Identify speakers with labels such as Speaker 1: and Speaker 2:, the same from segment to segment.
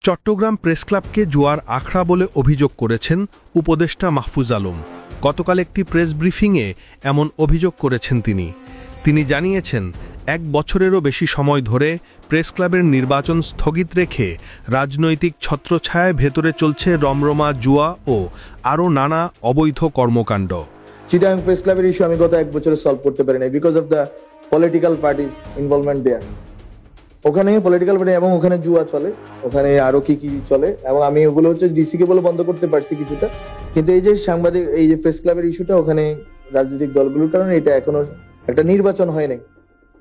Speaker 1: চট্টগ্রাম প্রেসক্লাবকে জুয়ার আখড়া বলে অভিযোগ করেছেন উপদেষ্টা মাহফুজ আলম। গতকাল একটি প্রেস ব্রিফিংয়ে এমন অভিযোগ করেছেন তিনি জানিয়েছেন, 1 বছরেরও বেশি সময় ধরে প্রেসক্লাবের নির্বাচন স্থগিত রেখে রাজনৈতিক ছত্রছায়ায় ভেতরে চলছে রমরমা জুয়া ও আরও নানা অবৈধ কর্মকাণ্ড।
Speaker 2: চিটাগাং প্রেসক্লাবের ইস্যু আমি গত 1 বছরে সলভ করতে পারি না, because of the political parties involvement there. ওখানে পলিটিক্যাল পার্টি এবং ওখানে জুয়া চলে, ওখানে আরো কি চলে, এবং আমি ওগুলো ডিসি কে বলে বন্ধ করতে পারছি কিছুটা। কিন্তু এই যে সাংবাদিক, এই যে প্রেস ক্লাবের ইস্যুটা, ওখানে রাজনৈতিক দলগুলোর কারণে এটা এখনো একটা নির্বাচন হয় নাই।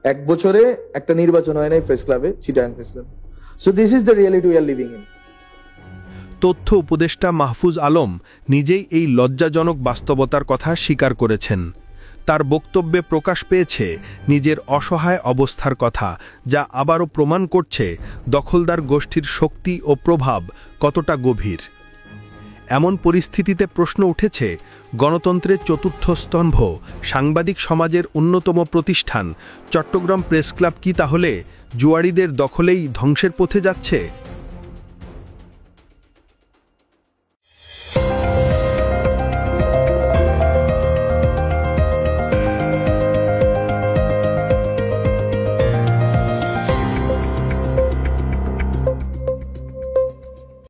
Speaker 2: 1 বছরে একটা নির্বাচন হয় নাই প্রেস ক্লাবে, Chittagong press club. So this is the reality we are living in.
Speaker 1: তথ্য উপদেষ্টা মাহফুজ আলম নিজেই এই লজ্জাজনক বাস্তবতার কথা স্বীকার করেছেন। তার বক্তব্যে প্রকাশ পেয়েছে নিজের অসহায় অবস্থার কথা, যা আবারও প্রমাণ করছে দখলদার গোষ্ঠীর শক্তি ও প্রভাব কতটা গভীর। এমন পরিস্থিতিতে প্রশ্ন উঠেছে, গণতন্ত্রের চতুর্থ স্তম্ভ, সাংবাদিক সমাজের অন্যতম প্রতিষ্ঠান চট্টগ্রাম প্রেস ক্লাব কি তাহলে জুয়াড়িদের দখলেই ধ্বংসের পথে যাচ্ছে?